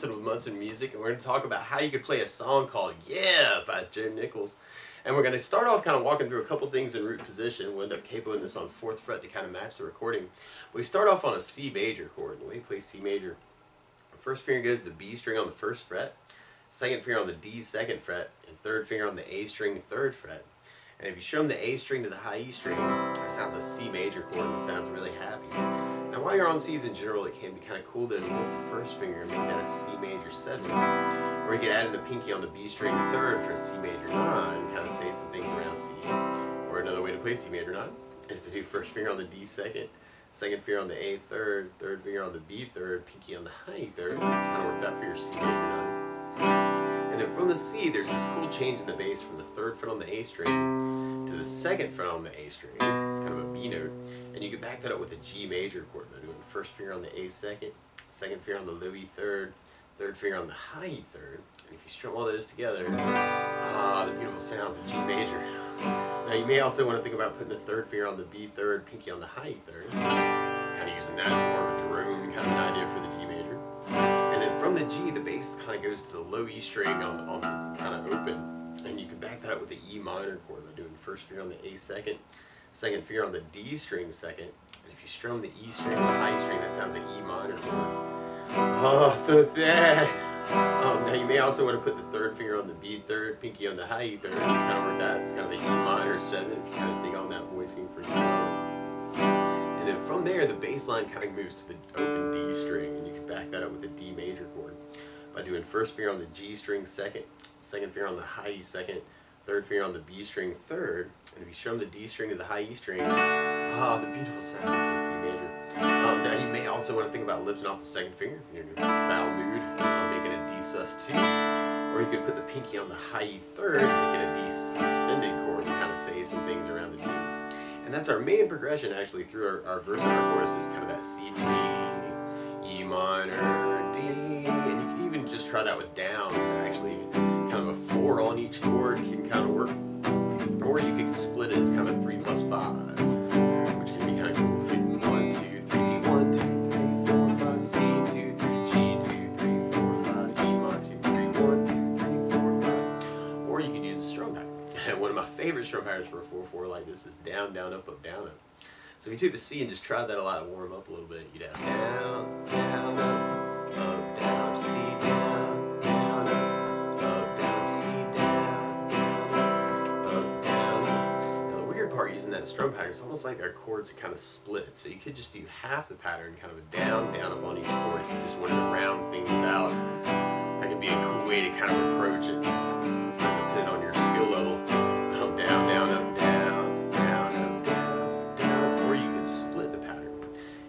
Johnson with Munson Music, and we're going to talk about how you could play a song called Yeah by Nichols. And we're going to start off kind of walking through a couple things in root position. We'll end up capoing this on 4th fret to kind of match the recording. But we start off on a C major chord. The way you play C major, the first finger goes to the B string on the 1st fret, 2nd finger on the D 2nd fret, and 3rd finger on the A string 3rd fret. And if you strum the A string to the high E string, that sounds a C major chord and it sounds really happy. Now while you're on C's in general, it can be kind of cool to lift the 1st finger and make that a C major 7. Or you could add in the pinky on the B string 3rd for a C major 9 and kind of say some things around C. Or another way to play C major 9 is to do 1st finger on the D 2nd, 2nd finger on the A 3rd, 3rd finger on the B 3rd, pinky on the high E 3rd, kind of work that for your C major 9. And then from the C, there's this cool change in the bass from the 3rd fret on the A string to the 2nd fret on the A string. It's kind of a B note. And you can back that up with a G major chord by doing 1st finger on the A 2nd, 2nd finger on the low E 3rd, 3rd finger on the high E 3rd. And if you strum all those together, the beautiful sounds of G major. Now you may also want to think about putting the 3rd finger on the B 3rd, pinky on the high E 3rd. Kind of using that as more of a drone kind of an idea for the G major. And then from the G, the bass kind of goes to the low E string on the kind of open. And you can back that up with the E minor chord by doing 1st finger on the A 2nd, 2nd finger on the D string 2nd. And if you strum the E string on the high string, that sounds like E minor chord. Oh, so sad. Now you may also want to put the 3rd finger on the B 3rd, pinky on the high E 3rd. Kind of work that. It's kind of an E minor 7 if you kind of dig on that voicing for E minor. And then from there, the bass line kind of moves to the open D string, and you can back that up with a D major chord by doing 1st finger on the G string 2nd, 2nd finger on the high E 2nd, 3rd finger on the B string 3rd, and if you strum the D string to the high E string, the beautiful sounds of D major. Now you may also want to think about lifting off the 2nd finger if you're in a foul mood, making a D sus2, or you could put the pinky on the high E 3rd and make it a D suspended chord and kind of say some things around the G. And that's our main progression actually through our verse and our chorus is kind of that C, D, E minor, D, and you can even just try that with downs, actually kind of a 4 on each chord can kind of work. Or you could split it as kind of 3 plus 5, which can be kind of cool too. 1, 2, 3, D, 1, 2, 3, 4, 5, C, 2, 3, G, 2, 3, 4, 5, E minor, 2, 3, 1, 2, 3, 4, 5. Or you could use a strum pattern. And one of my favorite strum patterns for a 4/4 like this is down, down, up, up, down, up. So if you took the C and just tried that a lot to warm up a little bit, you'd have down, down, up, down, C, down, down, up, down, C, down, down, up, down. Now the weird part using that strum pattern, it's almost like our chords are kind of split. So you could just do half the pattern, kind of a down, down, up on each chord. If you just wanted to round things out, that could be a cool way to kind of approach it, depending on your skill level. Down, down, up, down, down, up, down, down. Or you could split the pattern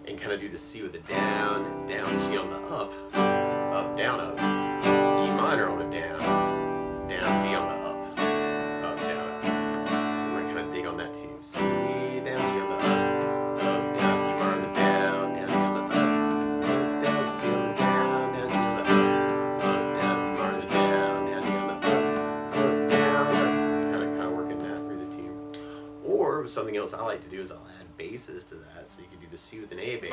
and kind of do the C with the down, down, G on the up, up, down, up, E minor on the down, down, D on the up, down, up. So we're going to kind of dig on that too. C, down, G on the up, down, E minor on the down, down, G on the up, down, C on the down, down, G on the up, down, E minor on the down, down, G on the up, down. Or something else I like to do is I'll add basses to that, so you can do the C with an A bass.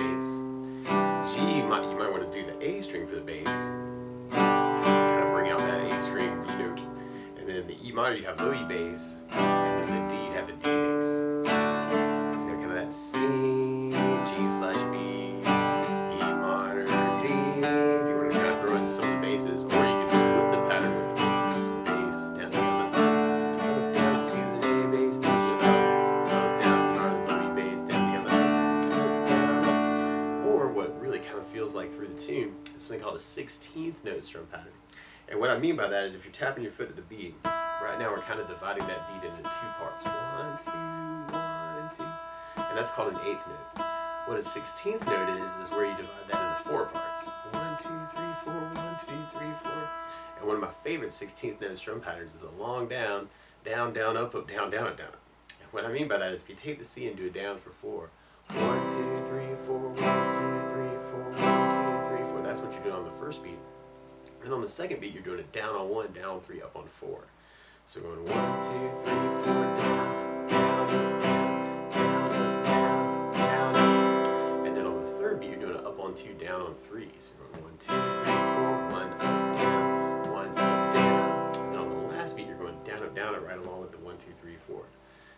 G, you might want to do the A string for the bass, kind of bring out that A string B note. And then the E minor you have low E bass, and then the D you'd have a D bass. So kind of that C, G/B, E minor, D. If you want to kind of throw in some of the basses, or you can split the pattern with the basses. Bass down, down, up, down, C with an A bass, down, feels like through the tune. It's something called a 16th note strum pattern. And what I mean by that is if you're tapping your foot at the beat, right now we're kind of dividing that beat into 2 parts. 1, 2, 1, 2. And that's called an 8th note. What a 16th note is where you divide that into 4 parts. 1, 2, 3, 4, 1, 2, 3, 4. And one of my favorite 16th note strum patterns is a long down, down, down, up, up, down, down, up, down. And what I mean by that is if you take the C and do it down for 4, 1, 2, 3, 4, 1, 2, 3, 4, 1, 2, 3, 4. That's what you're doing on the first beat. And on the second beat, you're doing it down on 1, down on 3, up on 4. So we're going 1, 2, 3, 4, down, down, down, down, down, down, down. And then on the third beat, you're doing it up on 2, down on 3. So you're going 1, 2, 3, 4, 1, right along with the 1, 2, 3, 4.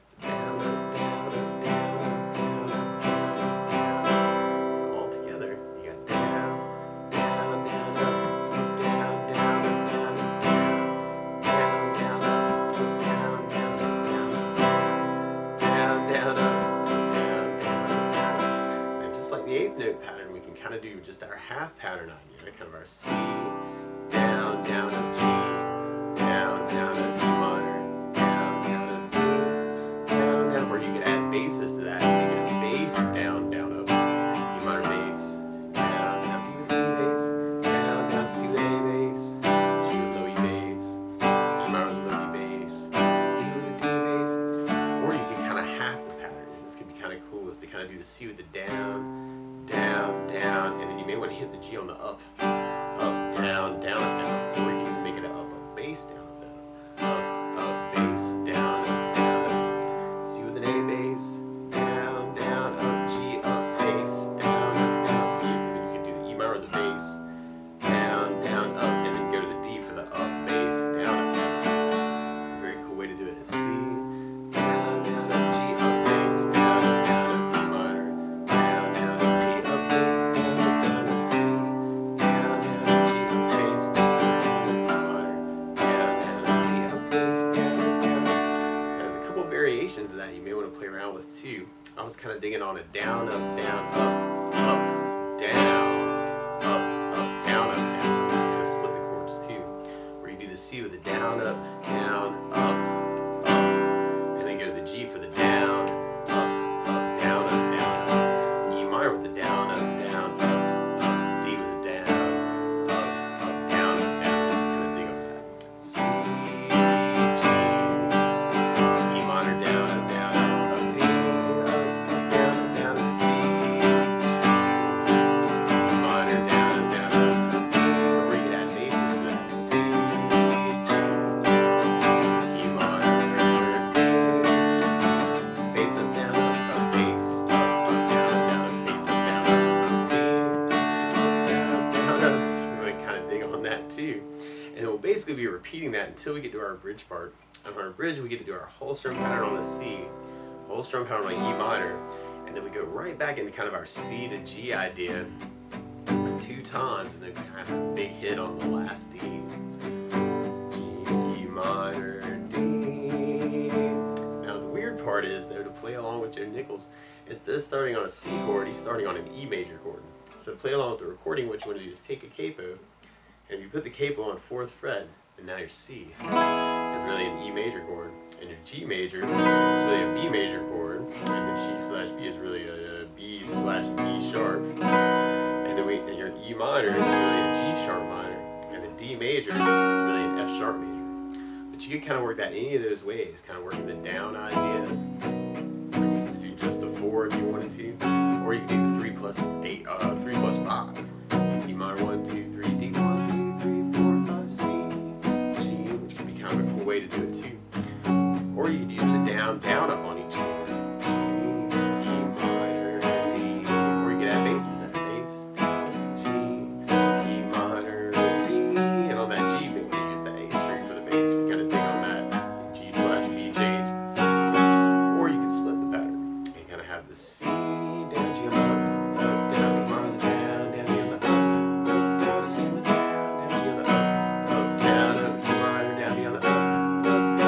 So down, up, down, up, down, up, down, up, down. So all together, you got down, down, down, up, down, down, up, down, up, down, down, up, down, down, up, down, down, up, down, down, down. And just like the 8th note pattern, we can kind of do just our half pattern idea, kind of our C, down, down, up, G, down, down, up, D minor, down, down, up, D, down, down, or you can add basses to that. You can get a bass, down, down, up, E minor bass, down, down, D with the E bass, down, down, C with the A bass, G with low E bass, E minor with the low E bass, D with the D bass, or you can kind of half the pattern. And this could be kind of cool, is to kind of do the C with the down, down, down, and then you may want to hit the G on the up, down, down, up, down, or you can make it an up, bass, down, up, bass, down, up, C with an A bass, down, down, up, G, up, bass, down, up, down. And then you can do the E minor with the bass, down, down, up, and then go to the D for the up, bass, down, up, down. A very cool way to do it is C, down, down, up, G, up, bass, down, up, E minor, down, down, up, D, up, bass, down, up, C, down, down, up, G, up, bass, down, down, up, E minor, down, down, up, D, up, bass, down, down. There's a couple variations of that you may want to play around with too. I was kind of digging on a down, up, down, up, down, up, down, up, down. Kind of split the chords too, where you do the C with the down, up, and then go to the G for the down, up, down, up, E minor with the down, up, D with the down, down, kind of dig on that. C, G, E minor, down, up, D, down, C, E minor, down, D, or you can add basses to that. C, G, E minor, bass up, down, bass, down, bass up, down, down. So we're going to kind of dig on that too. And we'll basically be repeating that until we get to our bridge part. On our bridge, we get to do our whole strum pattern on the C, whole strum pattern on E minor, and then we go right back into kind of our C to G idea 2 times, and then kind of a big hit on the last D. G, E minor, D. Now the weird part is, though, to play along with Joe Nichols, instead of starting on a C chord, he's starting on an E major chord. So to play along with the recording, what you want to do is take a capo, and you put the capo on 4th fret, and now your C is really an E major chord, and your G major is really a B major chord, and the G/B is really a B/D sharp, and then your E minor is really a G sharp minor, and the D major is really an F sharp major. But you can kind of work that any of those ways, kind of working the down idea. You can do just the 4 if you wanted to, or you can do the 3 plus 8, 3 plus 5. E minor 1, 2, 3, D 1, 2, 3, 4, 5, C, G, which can be kind of a cool way to do it too. Or you could use the down, down, up on each chord. G, E minor, D, or you could add basses to that. Bass, G, E minor, D, and on that G, maybe you use the A string for the bass if you kind of dig on that G/B change. Or you can split the pattern and kind of have the C, down, G, up, down, E minor, down, down, G, on the up, down, C, on the down, G, on the up, down, E minor, down, D on the up, down,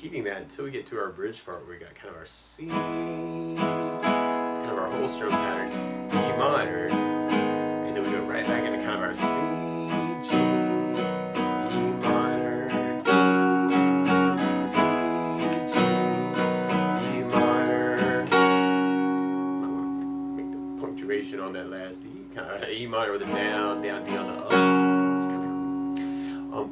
repeating that until we get to our bridge part where we got kind of our C, kind of our whole strum pattern, E minor, and then we go right back into kind of our C, G, E minor, C, G, E minor. I want to make the punctuation on that last E, kind of E minor with a down, down, D on the up. That's kind of cool.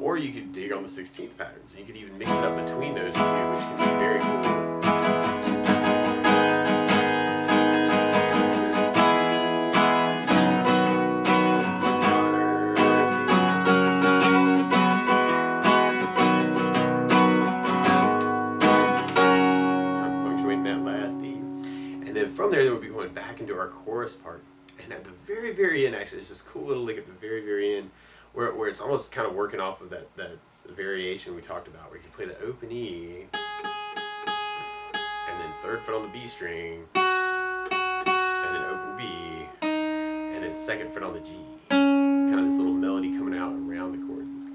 Or you could dig on the 16th patterns. You could even mix it up between those two, which can be very cool. From there, we'll be going back into our chorus part, and at the very, very end, actually, there's this cool little lick at the very, very end, where it's almost kind of working off of that variation we talked about, where you can play the open E, and then third fret on the B string, and then open B, and then second fret on the G. It's kind of this little melody coming out around the chords. It's E,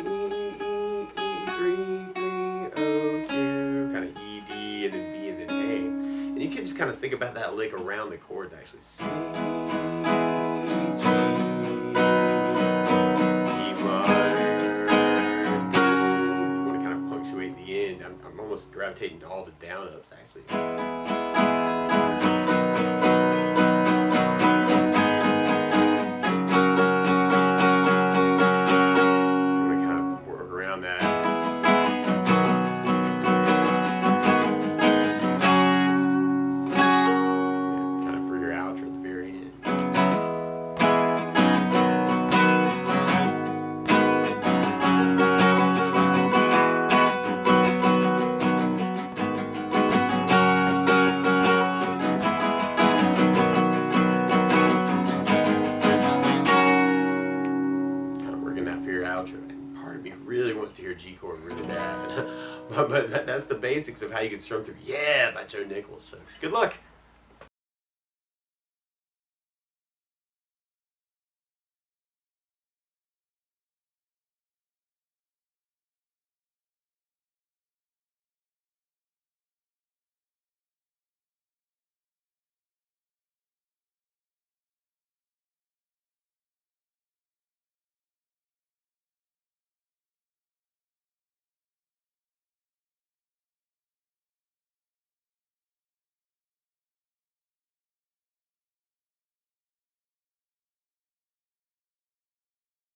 E, E, E, 3, 3, 0, 2, kind of E, D, and then B, and then A. And you can just kind of think about that lick around the chords, actually. C, G, E minor, D. If you want to kind of punctuate the end, I'm almost gravitating to all the down ups, actually. Part of me really wants to hear G chord really bad. but that's the basics of how you can strum through Yeah by Joe Nichols. So good luck.